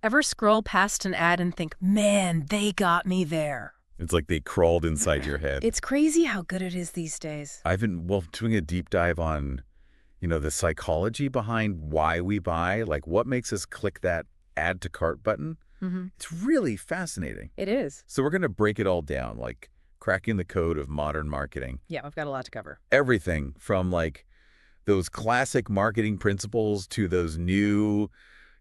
Ever scroll past an ad and think, man, they got me there? It's like they crawled inside your head. It's crazy how good it is these days. I've been, doing a deep dive on, the psychology behind why we buy, like what makes us click that add to cart button. It's really fascinating. It is. So we're going to break it all down, like cracking the code of modern marketing. Yeah, I've got a lot to cover. Everything from like those classic marketing principles to those new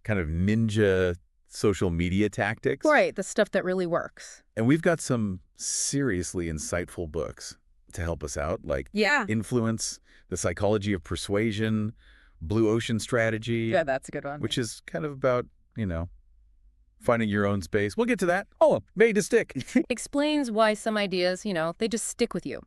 kind of ninja social media tactics. Right, the stuff that really works. And we've got some seriously insightful books to help us out, like Yeah. Influence, The Psychology of Persuasion, Blue Ocean Strategy. Yeah, that's a good one. Which is kind of about, finding your own space. We'll get to that. Oh, made to stick. Explains why some ideas, they just stick with you.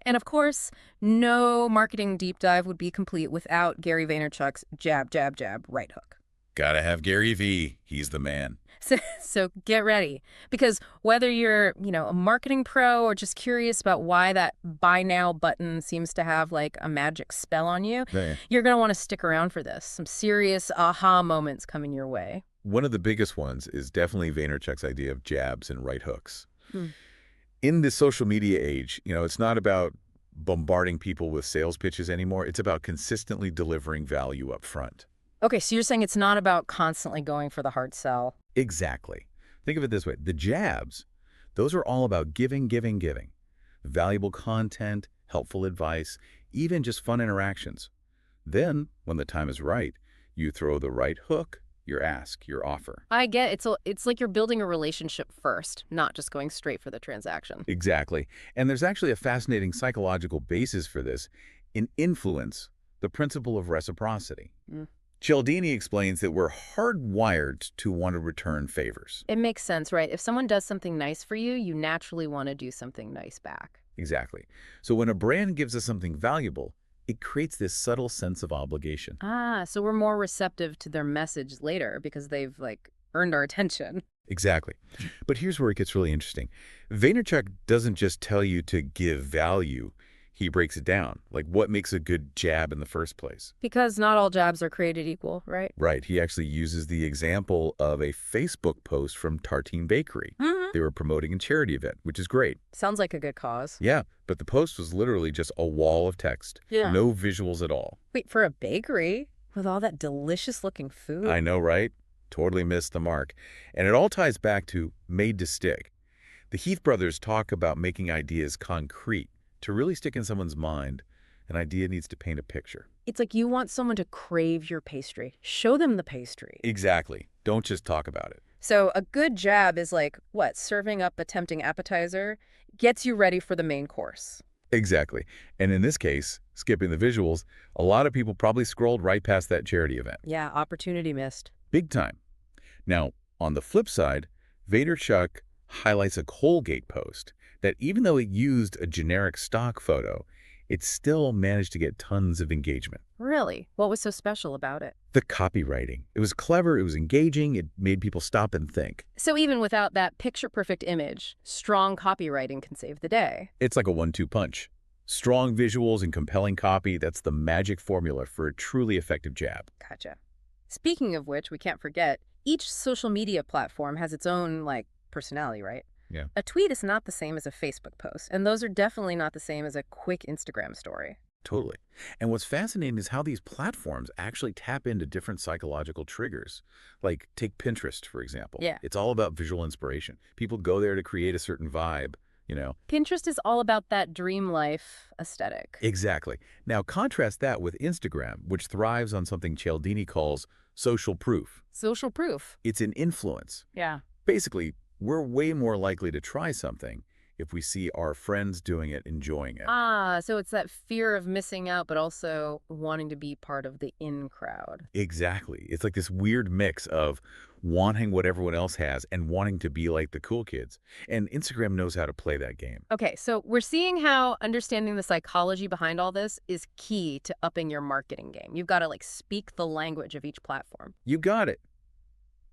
And of course, no marketing deep dive would be complete without Gary Vaynerchuk's jab, jab, jab, right hook. Gotta have Gary V. He's the man. So get ready, because whether you're, a marketing pro or just curious about why that buy now button seems to have like a magic spell on you, Yeah. you're going to want to stick around for this. Some serious aha moments coming your way. One of the biggest ones is definitely Vaynerchuk's idea of jabs and right hooks. Hmm. In the social media age, it's not about bombarding people with sales pitches anymore. It's about consistently delivering value up front. Okay, so you're saying it's not about constantly going for the hard sell. Exactly. Think of it this way. The jabs, those are all about giving, giving, giving. Valuable content, helpful advice, even just fun interactions. Then, when the time is right, you throw the right hook, your ask, your offer. I get it. It's like you're building a relationship first, not just going straight for the transaction. Exactly. And there's actually a fascinating psychological basis for this. In Influence, the principle of reciprocity. Cialdini explains that we're hardwired to want to return favors. It makes sense, right? If someone does something nice for you, you naturally want to do something nice back. Exactly. So when a brand gives us something valuable, it creates this subtle sense of obligation. So we're more receptive to their message later because they've, earned our attention. Exactly. But here's where it gets really interesting. Vaynerchuk doesn't just tell you to give value. He breaks it down, like what makes a good jab in the first place. Because not all jabs are created equal, right? Right. He actually uses the example of a Facebook post from Tartine Bakery. They were promoting a charity event, which is great. Sounds like a good cause. Yeah, but the post was literally just a wall of text. Yeah. No visuals at all. Wait, for a bakery? With all that delicious-looking food? I know, right? Totally missed the mark. And it all ties back to made to stick. The Heath brothers talk about making ideas concrete. To really stick in someone's mind, an idea needs to paint a picture. It's like you want someone to crave your pastry. Show them the pastry. Exactly. Don't just talk about it. So a good jab is like, what, serving up a tempting appetizer gets you ready for the main course. Exactly. And in this case, skipping the visuals, a lot of people probably scrolled right past that charity event. Yeah, opportunity missed. Big time. Now, on the flip side, Vaynerchuk highlights a Colgate post that even though it used a generic stock photo, it still managed to get tons of engagement. Really? What was so special about it? The copywriting. It was clever, it was engaging, it made people stop and think. So even without that picture-perfect image, strong copywriting can save the day. It's like a 1-2 punch. Strong visuals and compelling copy, that's the magic formula for a truly effective jab. Gotcha. Speaking of which, we can't forget, each social media platform has its own, personality, right? Yeah. A tweet is not the same as a Facebook post, and those are definitely not the same as a quick Instagram story. Totally. And what's fascinating is how these platforms actually tap into different psychological triggers. Like, take Pinterest, for example. Yeah. It's all about visual inspiration. People go there to create a certain vibe, Pinterest is all about that dream life aesthetic. Exactly. Now, contrast that with Instagram, which thrives on something Cialdini calls social proof. Social proof. It's an influence. Yeah. Basically, we're way more likely to try something if we see our friends doing it, enjoying it. So it's that fear of missing out, but also wanting to be part of the in crowd. Exactly. It's like this weird mix of wanting what everyone else has and wanting to be like the cool kids. And Instagram knows how to play that game. Okay, so we're seeing how understanding the psychology behind all this is key to upping your marketing game. You've got to speak the language of each platform. You got it.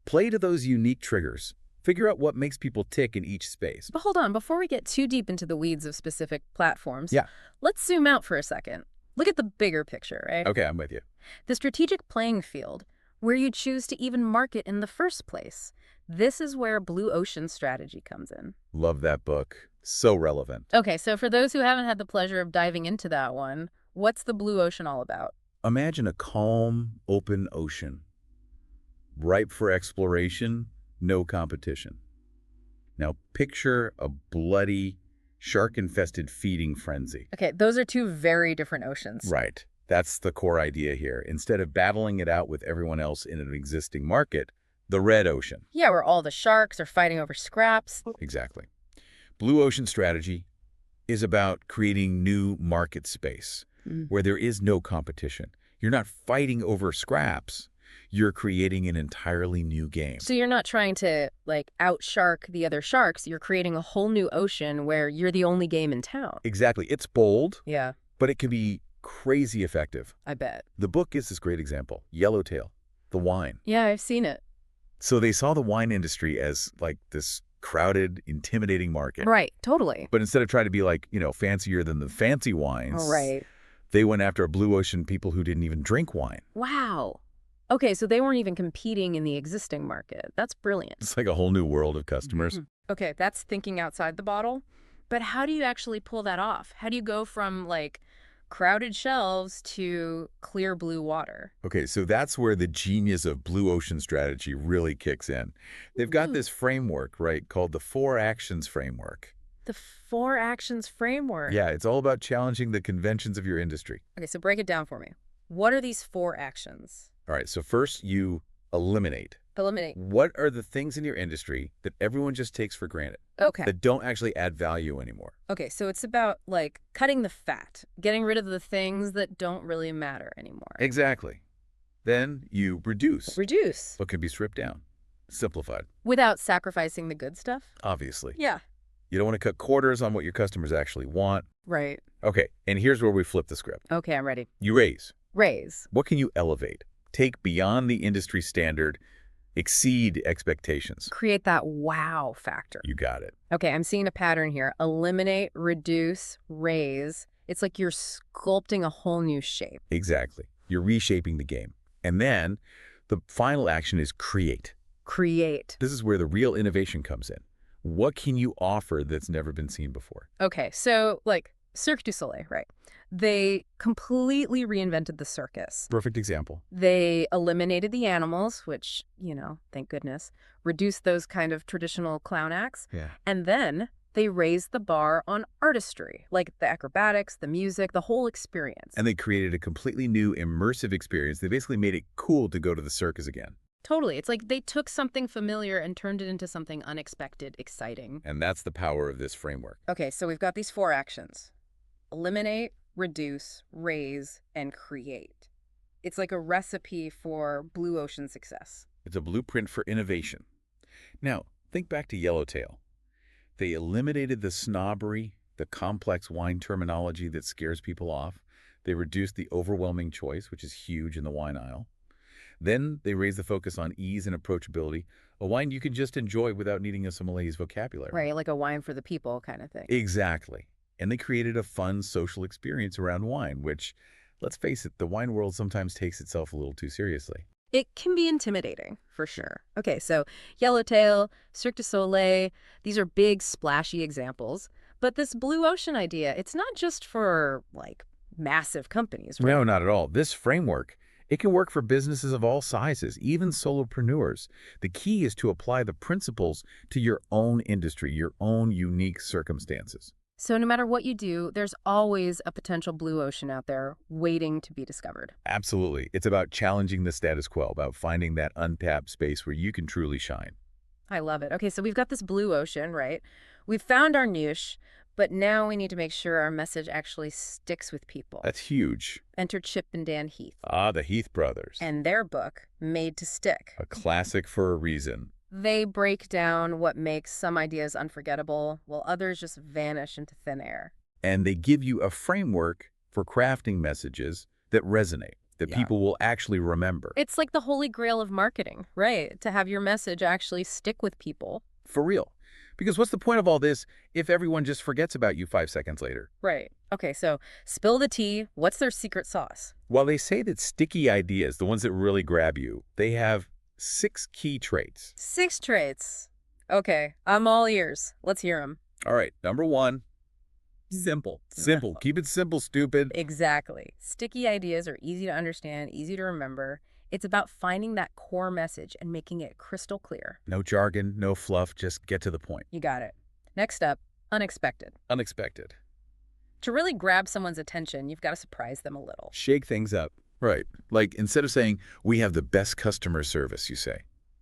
Play to those unique triggers. Figure out what makes people tick in each space. But hold on, before we get too deep into the weeds of specific platforms, Yeah. let's zoom out for a second. Look at the bigger picture, right? Okay, I'm with you. The strategic playing field. where you choose to even market in the first place. This is where Blue Ocean strategy comes in. Love that book. So relevant. Okay, so for those who haven't had the pleasure of diving into that one, what's the Blue Ocean all about? Imagine a calm, open ocean, ripe for exploration, no competition. Now picture a bloody, shark-infested feeding frenzy. Okay, those are two very different oceans. Right. That's the core idea here. Instead of battling it out with everyone else in an existing market, the red ocean. Yeah, where all the sharks are fighting over scraps. Exactly. Blue ocean strategy is about creating new market space where there is no competition. You're not fighting over scraps. You're creating an entirely new game. So you're not trying to, like, outshark the other sharks. You're creating a whole new ocean where you're the only game in town. Exactly. It's bold, Yeah, but it can be crazy effective. I bet. The book is this great example. Yellowtail, the wine. Yeah, I've seen it. So they saw the wine industry as like this crowded, intimidating market. Right, totally. But instead of trying to be like, fancier than the fancy wines, Right. they went after blue ocean people who didn't even drink wine. Wow. Okay, so they weren't even competing in the existing market. That's brilliant. It's like a whole new world of customers. Okay, that's thinking outside the bottle. But how do you actually pull that off? How do you go from, like, crowded shelves to clear blue water? Okay, so that's where the genius of blue ocean strategy really kicks in. They've got this framework, right, called the 4 Actions Framework. The 4 Actions Framework. Yeah, it's all about challenging the conventions of your industry. Okay, so break it down for me. What are these 4 actions? All right, so first you eliminate. Eliminate. What are the things in your industry that everyone just takes for granted, Okay. that don't actually add value anymore? Okay, so it's about, like, cutting the fat, getting rid of the things that don't really matter anymore. Exactly. Then you reduce Reduce. what can be stripped down, simplified, Without sacrificing the good stuff? obviously. Yeah. You don't want to cut corners on what your customers actually want. Right. Okay, and here's where we flip the script. Okay, I'm ready. You raise. Raise. What can you elevate? Take beyond the industry standard, exceed expectations. Create that wow factor. You got it. Okay, I'm seeing a pattern here. Eliminate, reduce, raise. It's like you're sculpting a whole new shape. Exactly. You're reshaping the game. And then the final action is create. Create. This is where the real innovation comes in. What can you offer that's never been seen before? Okay, so, like, Cirque du Soleil, right? They completely reinvented the circus. Perfect example. They eliminated the animals, which, thank goodness, reduced those kind of traditional clown acts. Yeah. And then they raised the bar on artistry, like the acrobatics, the music, the whole experience. And they created a completely new immersive experience. They basically made it cool to go to the circus again. Totally. It's like they took something familiar and turned it into something unexpected, exciting. And that's the power of this framework. Okay, so we've got these 4 actions. Eliminate, reduce, raise, and create. It's like a recipe for blue ocean success. It's a blueprint for innovation. Now, think back to Yellowtail. They eliminated the snobbery, the complex wine terminology that scares people off. They reduced the overwhelming choice, which is huge in the wine aisle. Then they raised the focus on ease and approachability, a wine you can just enjoy without needing a sommelier's vocabulary. Right, like a wine for the people kind of thing. Exactly. And they created a fun social experience around wine, which, let's face it, the wine world sometimes takes itself a little too seriously. It can be intimidating, for sure. Okay, so Yellowtail, Cirque du Soleil, these are big, splashy examples. But this blue ocean idea, it's not just for, like, massive companies, right? No, not at all. This framework, it can work for businesses of all sizes, even solopreneurs. The key is to apply the principles to your own industry, your own unique circumstances. So no matter what you do, there's always a potential blue ocean out there waiting to be discovered. Absolutely. It's about challenging the status quo, about finding that untapped space where you can truly shine. I love it. Okay, so we've got this blue ocean, right? We've found our niche, but now we need to make sure our message actually sticks with people. That's huge. Enter Chip and Dan Heath Ah, the Heath brothers. and their book, Made to Stick. A classic for a reason. They break down what makes some ideas unforgettable, while others just vanish into thin air. And they give you a framework for crafting messages that resonate, that Yeah. people will actually remember. It's like the holy grail of marketing, right? To have your message actually stick with people. For real. Because what's the point of all this if everyone just forgets about you 5 seconds later? Right. Okay, so spill the tea. What's their secret sauce? While they say that sticky ideas, the ones that really grab you, they have 6 key traits. 6 traits. Okay, I'm all ears. Let's hear them. All right, number 1, simple. Simple. No. Keep it simple, stupid. Exactly. Sticky ideas are easy to understand, easy to remember. It's about finding that core message and making it crystal clear. No jargon, no fluff, just get to the point. You got it. Next up, unexpected. Unexpected. To really grab someone's attention, you've got to surprise them a little. Shake things up. Right. Like instead of saying, we have the best customer service, you say,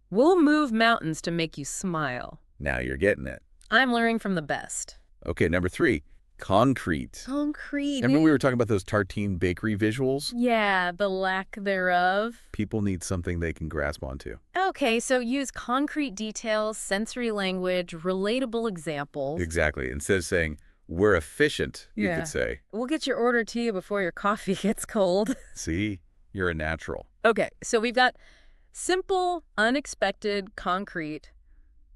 We'll move mountains to make you smile. now you're getting it. I'm learning from the best. Okay, number 3, concrete. Concrete. Remember we were talking about those Tartine bakery visuals? Yeah, the lack thereof. People need something they can grasp onto. Okay, so use concrete details, sensory language, relatable examples. Exactly. Instead of saying, we're efficient, you Yeah. could say, We'll get your order to you before your coffee gets cold. see, you're a natural. Okay, so we've got simple, unexpected, concrete.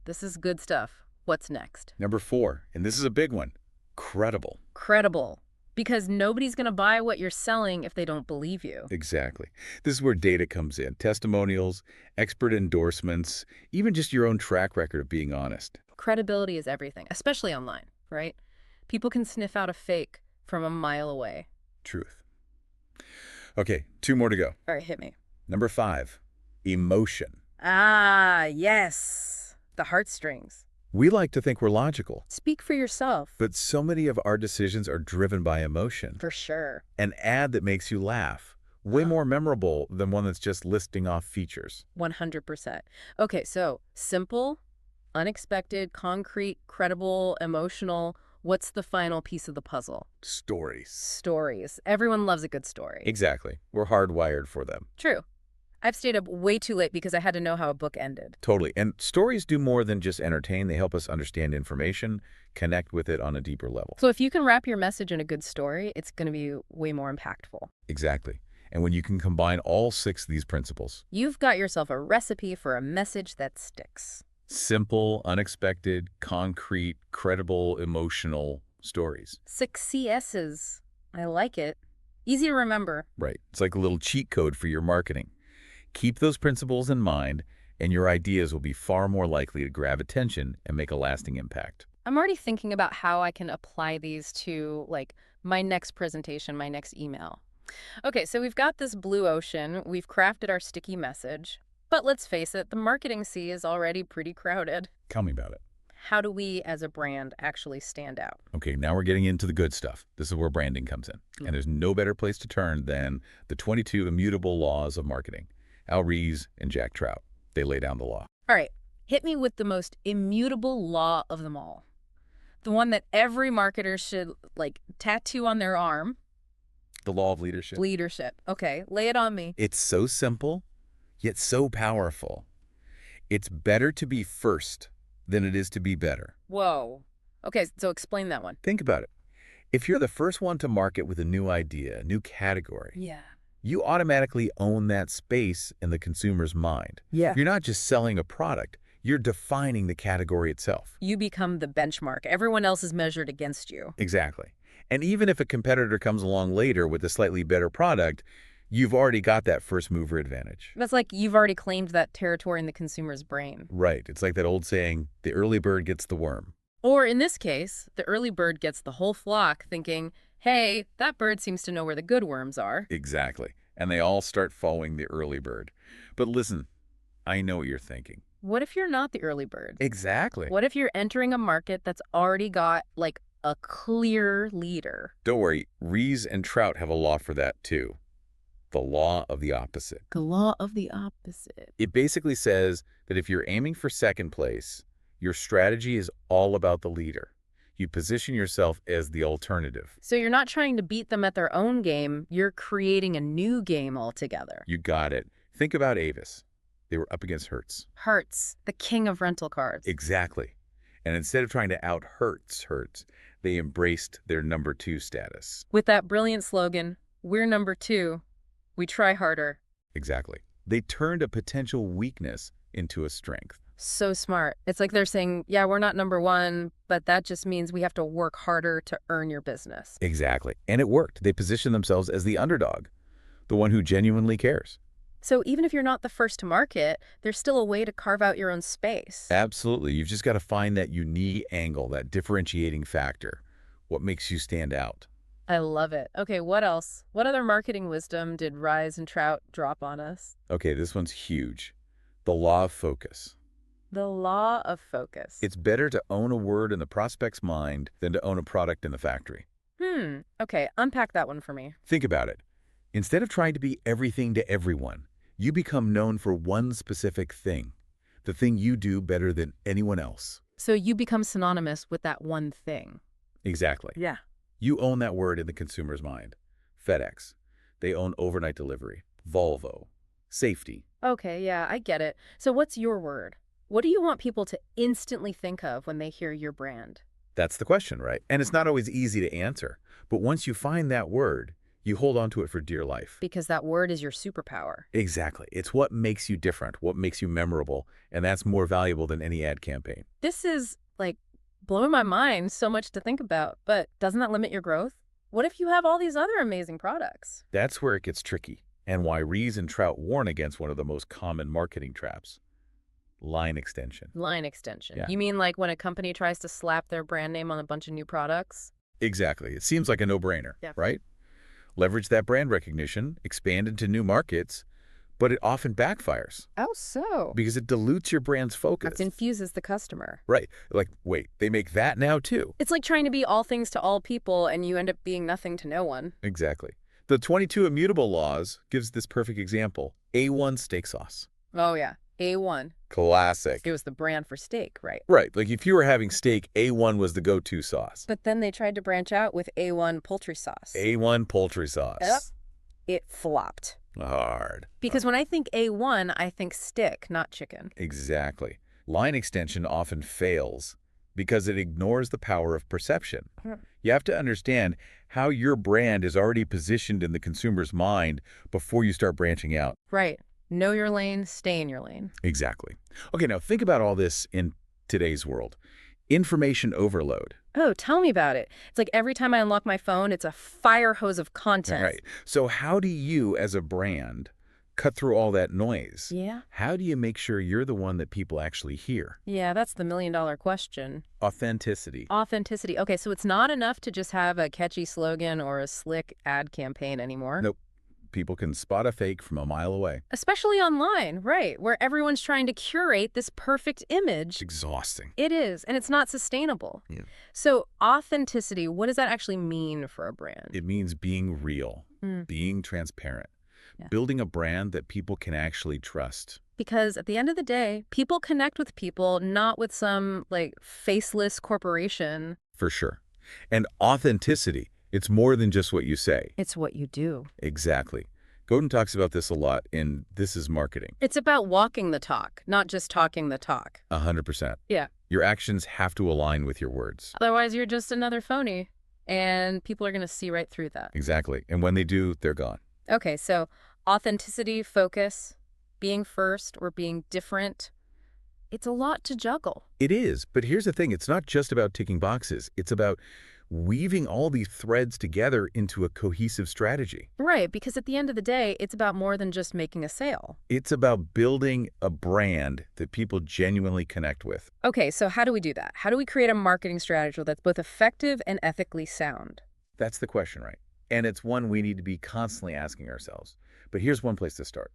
This is good stuff. What's next? Number 4, and this is a big one, credible. Credible. Because nobody's going to buy what you're selling if they don't believe you. Exactly. This is where data comes in. Testimonials, expert endorsements, even just your own track record of being honest. Credibility is everything, especially online, right? People can sniff out a fake from a mile away. Truth. Okay, 2 more to go. All right, hit me. Number 5, emotion. Ah, yes. The heartstrings. We like to think we're logical, Speak for yourself. but so many of our decisions are driven by emotion. For sure. An ad that makes you laugh, way more memorable than one that's just listing off features. 100%. Okay, so simple, unexpected, concrete, credible, emotional. What's the final piece of the puzzle? Stories. Stories. Everyone loves a good story. Exactly. We're hardwired for them. True. I've stayed up way too late because I had to know how a book ended. Totally. And stories do more than just entertain. They help us understand information, connect with it on a deeper level. So if you can wrap your message in a good story, it's going to be way more impactful. Exactly. And when you can combine all 6 of these principles, You've got yourself a recipe for a message that sticks. simple, unexpected, concrete, credible, emotional stories. 6 CSs. I like it. Easy to remember. Right. It's like a little cheat code for your marketing. Keep those principles in mind, and your ideas will be far more likely to grab attention and make a lasting impact. I'm already thinking about how I can apply these to, like, my next presentation, my next email. Okay, so we've got this blue ocean. We've crafted our sticky message. But let's face it, the marketing sea is already pretty crowded. Tell me about it. How do we, as a brand, actually stand out? Okay, now we're getting into the good stuff. This is where branding comes in. And there's no better place to turn than the 22 immutable laws of marketing. Al Ries and Jack Trout. They lay down the law. All right, hit me with the most immutable law of them all. The one that every marketer should, like, tattoo on their arm. The law of leadership. Leadership. Okay, lay it on me. It's so simple, yet so powerful. It's better to be first than it is to be better. Whoa. Okay, so explain that one. Think about it. If you're the first one to market with a new idea, a new category, Yeah. you automatically own that space in the consumer's mind. Yeah. You're not just selling a product, you're defining the category itself. You become the benchmark. Everyone else is measured against you. Exactly. And even if a competitor comes along later with a slightly better product, you've already got that first mover advantage. That's like you've already claimed that territory in the consumer's brain. Right. It's like that old saying, the early bird gets the worm. Or in this case, the early bird gets the whole flock thinking, hey, that bird seems to know where the good worms are. Exactly. And they all start following the early bird. But listen, I know what you're thinking. What if you're not the early bird? Exactly. What if you're entering a market that's already got, like, a clear leader? Don't worry, Ries and Trout have a law for that too. The law of the opposite. The law of the opposite. It basically says that if you're aiming for second place, your strategy is all about the leader. You position yourself as the alternative. So you're not trying to beat them at their own game, you're creating a new game altogether. You got it. Think about Avis. They were up against Hertz. Hertz, the king of rental cars. Exactly. And instead of trying to out Hertz, they embraced their number 2 status. With that brilliant slogan, we're number 2, we try harder. Exactly. They turned a potential weakness into a strength. So smart. It's like they're saying, yeah, we're not number one, but that just means we have to work harder to earn your business. Exactly. And it worked. They positioned themselves as the underdog, the one who genuinely cares. So even if you're not the first to market, there's still a way to carve out your own space. Absolutely. You've just got to find that unique angle, that differentiating factor, what makes you stand out. I love it. Okay, what else? What other marketing wisdom did Rise and Trout drop on us? Okay, this one's huge. The law of focus. The law of focus. It's better to own a word in the prospect's mind than to own a product in the factory. Okay, unpack that one for me. Think about it. Instead of trying to be everything to everyone, you become known for one specific thing, the thing you do better than anyone else. So you become synonymous with that one thing. Exactly. Yeah. You own that word in the consumer's mind. FedEx. They own overnight delivery. Volvo. Safety. Okay, yeah, I get it. So what's your word? What do you want people to instantly think of when they hear your brand? That's the question, right? And it's not always easy to answer. But once you find that word, you hold on to it for dear life. Because that word is your superpower. Exactly. It's what makes you different, what makes you memorable, and that's more valuable than any ad campaign. This is, like, blowing my mind, so much to think about. But doesn't that limit your growth? What if you have all these other amazing products? That's where it gets tricky, and why Ries and Trout warn against one of the most common marketing traps. Line extension. Line extension. Yeah. You mean like when a company tries to slap their brand name on a bunch of new products? Exactly. It seems like a no-brainer, Yeah. right? Leverage that brand recognition, expand into new markets, but it often backfires Oh, so? because it dilutes your brand's focus. It infuses the customer. Right. Like, wait, they make that now too. It's like trying to be all things to all people and you end up being nothing to no one. Exactly. The 22 immutable laws gives this perfect example. A1 steak sauce. Oh, yeah. A1. Classic. It was the brand for steak, right? Right. Like if you were having steak, A1 was the go-to sauce. But then they tried to branch out with A1 poultry sauce. A1 poultry sauce. Yep. It flopped. Hard. Because when I think A1, I think stick, not chicken. Exactly. Line extension often fails because it ignores the power of perception. You have to understand how your brand is already positioned in the consumer's mind before you start branching out. Right. Know your lane, stay in your lane. Exactly. Okay, now think about all this in today's world. Information overload. Oh, tell me about it. It's like every time I unlock my phone, it's a fire hose of content. Right. So how do you, as a brand, cut through all that noise? Yeah? How do you make sure you're the one that people actually hear? Yeah, that's the million-dollar question. Authenticity. Authenticity. Okay, so it's not enough to just have a catchy slogan or a slick ad campaign anymore. Nope. People can spot a fake from a mile away. Especially online, right, where everyone's trying to curate this perfect It's image. exhausting. It is, and it's not sustainable. Yeah. So authenticity, what does that actually mean for a brand? It means being real, being transparent, Yeah. building a brand that people can actually trust. Because at the end of the day, people connect with people, not with some, like, faceless corporation. For sure. And authenticity, it's more than just what you say. It's what you do. Exactly. Godin talks about this a lot in This is Marketing. It's about walking the talk, not just talking the talk. 100%. Yeah. Your actions have to align with your words. Otherwise, you're just another phony, and people are going to see right through that. Exactly. And when they do, they're gone. Okay, so authenticity, focus, being first or being different, it's a lot to juggle. It is. But here's the thing. It's not just about ticking boxes. It's about weaving all these threads together into a cohesive strategy. Right, because at the end of the day, it's about more than just making a sale. It's about building a brand that people genuinely connect with. Okay, so how do we do that? How do we create a marketing strategy that's both effective and ethically sound? That's the question, right? And it's one we need to be constantly asking ourselves. But here's one place to start.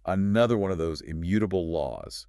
Another one of those immutable laws,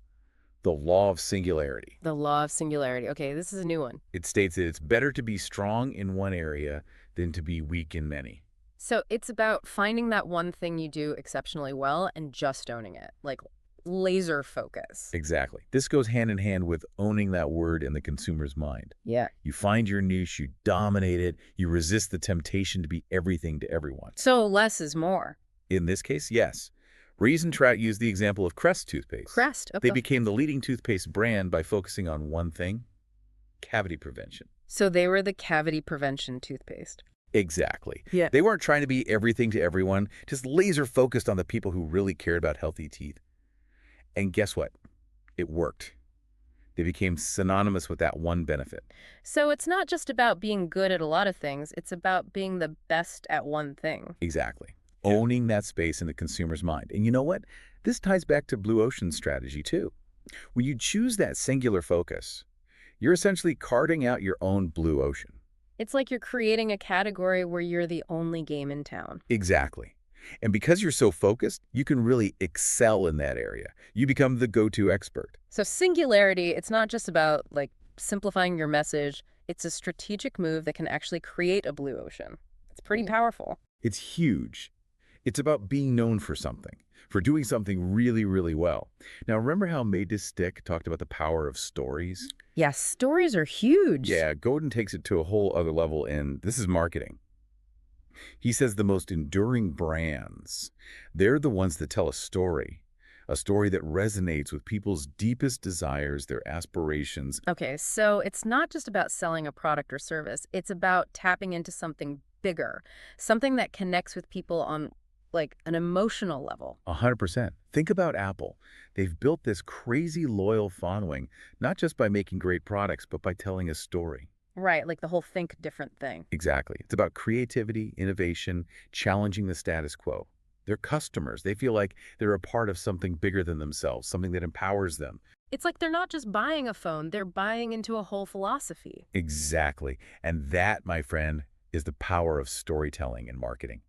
the law of singularity. The law of singularity. Okay, this is a new one. It states that it's better to be strong in one area than to be weak in many. So it's about finding that one thing you do exceptionally well and just owning it, like laser focus. Exactly. This goes hand in hand with owning that word in the consumer's mind. Yeah. You find your niche, you dominate it, you resist the temptation to be everything to everyone. So less is more. In this case, yes. Ries and Trout used the example of Crest toothpaste. Crest. Okay. They became the leading toothpaste brand by focusing on one thing, cavity prevention. So they were the cavity prevention toothpaste. Exactly. Yeah. They weren't trying to be everything to everyone, just laser focused on the people who really cared about healthy teeth. And guess what? It worked. They became synonymous with that one benefit. So it's not just about being good at a lot of things, it's about being the best at one thing. Exactly. Owning that space in the consumer's mind. And you know what? This ties back to Blue Ocean's strategy, too. When you choose that singular focus, you're essentially carting out your own blue ocean. It's like you're creating a category where you're the only game in town. Exactly. And because you're so focused, you can really excel in that area. You become the go-to expert. So singularity, it's not just about like simplifying your message. It's a strategic move that can actually create a blue ocean. It's pretty powerful. It's huge. It's about being known for something, for doing something really, really well. Now, remember how Made to Stick talked about the power of stories? Yes, stories are huge. Yeah, Godin takes it to a whole other level, and this is marketing. He says the most enduring brands, they're the ones that tell a story that resonates with people's deepest desires, their aspirations. Okay, so it's not just about selling a product or service. It's about tapping into something bigger, something that connects with people on like an emotional level. 100%. Think about Apple. They've built this crazy loyal following, not just by making great products, but by telling a story. Right, like the whole think different thing. Exactly. It's about creativity, innovation, challenging the status quo. They're customers. They feel like they're a part of something bigger than themselves, something that empowers them. It's like they're not just buying a phone, they're buying into a whole philosophy. Exactly. And that, my friend, is the power of storytelling and marketing.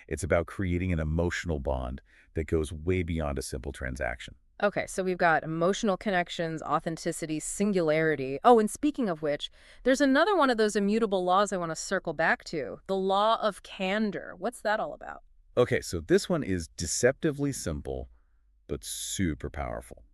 It's about creating an emotional bond that goes way beyond a simple transaction. Okay, so we've got emotional connections, authenticity, singularity. Oh, and speaking of which, there's another one of those immutable laws I want to circle back to, the law of candor. What's that all about? Okay, so this one is deceptively simple, but super powerful.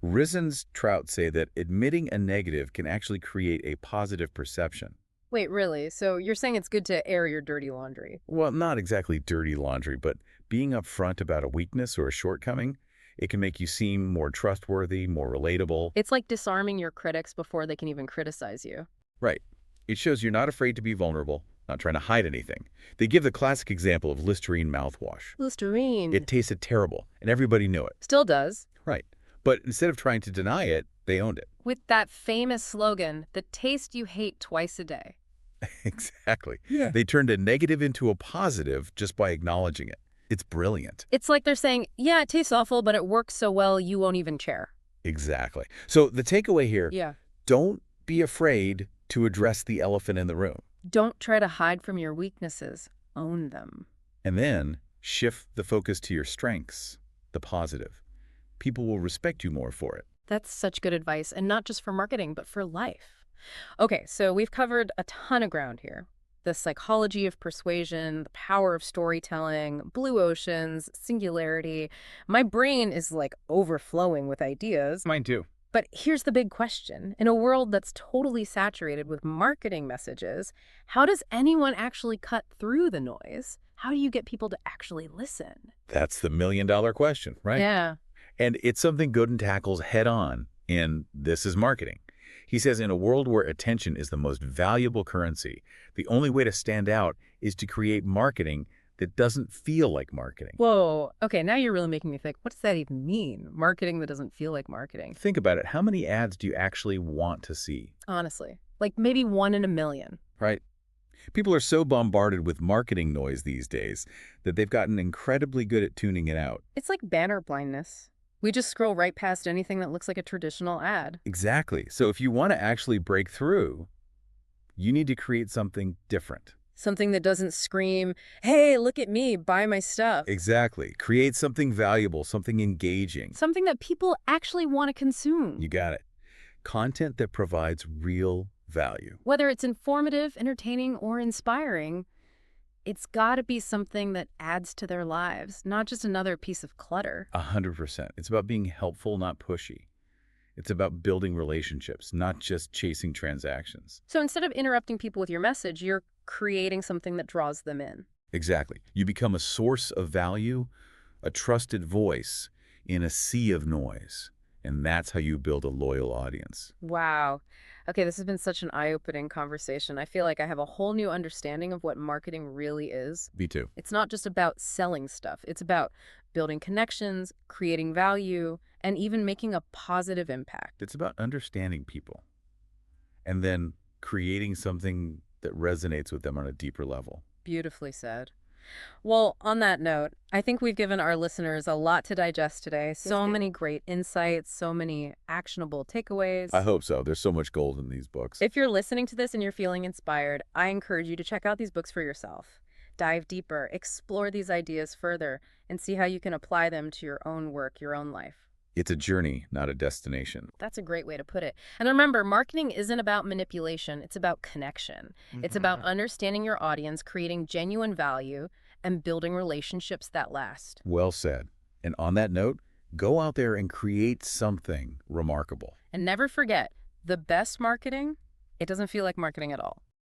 Risen's Trout say that admitting a negative can actually create a positive perception. Wait, really? So you're saying it's good to air your dirty laundry? Well, not exactly dirty laundry, but being upfront about a weakness or a shortcoming, it can make you seem more trustworthy, more relatable. It's like disarming your critics before they can even criticize you. Right. It shows you're not afraid to be vulnerable, not trying to hide anything. They give the classic example of Listerine mouthwash. Listerine. It tasted terrible, and everybody knew it. Still does. Right. But instead of trying to deny it, they owned it. With that famous slogan, the taste you hate twice a day. Exactly. Yeah. They turned a negative into a positive just by acknowledging it. It's brilliant. It's like they're saying, yeah, it tastes awful, but it works so well you won't even care. Exactly. So the takeaway here, Yeah. don't be afraid to address the elephant in the room. Don't try to hide from your weaknesses. Own them. And then shift the focus to your strengths, the positive. People will respect you more for it. That's such good advice, and not just for marketing, but for life. Okay, so we've covered a ton of ground here. The psychology of persuasion, the power of storytelling, blue oceans, singularity. My brain is like overflowing with ideas. Mine too. But here's the big question. In a world that's totally saturated with marketing messages, how does anyone actually cut through the noise? How do you get people to actually listen? That's the million-dollar question, right? Yeah. And it's something Godin tackles head-on in This is Marketing. He says in a world where attention is the most valuable currency, the only way to stand out is to create marketing that doesn't feel like marketing. Whoa. Okay, now you're really making me think, what does that even mean? Marketing that doesn't feel like marketing. Think about it. How many ads do you actually want to see? Honestly. Like maybe 1 in a million. Right? People are so bombarded with marketing noise these days that they've gotten incredibly good at tuning it out. It's like banner blindness. We just scroll right past anything that looks like a traditional ad. Exactly. So if you want to actually break through, you need to create something different. Something that doesn't scream, hey, look at me, buy my stuff. Exactly. Create something valuable, something engaging. Something that people actually want to consume. You got it. Content that provides real value. Whether it's informative, entertaining, or inspiring, it's got to be something that adds to their lives, not just another piece of clutter. 100%. It's about being helpful, not pushy. It's about building relationships, not just chasing transactions. So instead of interrupting people with your message, you're creating something that draws them in. Exactly. You become a source of value, a trusted voice in a sea of noise. And that's how you build a loyal audience. Wow. Okay, this has been such an eye-opening conversation. I feel like I have a whole new understanding of what marketing really is. Me too. It's not just about selling stuff. It's about building connections, creating value, and even making a positive impact. It's about understanding people and then creating something that resonates with them on a deeper level. Beautifully said. Well, on that note, I think we've given our listeners a lot to digest today. So many great insights, so many actionable takeaways. I hope so. There's so much gold in these books. If you're listening to this and you're feeling inspired, I encourage you to check out these books for yourself. Dive deeper, explore these ideas further, and see how you can apply them to your own work, your own life. It's a journey, not a destination. That's a great way to put it. And remember, marketing isn't about manipulation, it's about connection. It's about understanding your audience, creating genuine value, and building relationships that last. Well said. And on that note, go out there and create something remarkable. And never forget, the best marketing, it doesn't feel like marketing at all.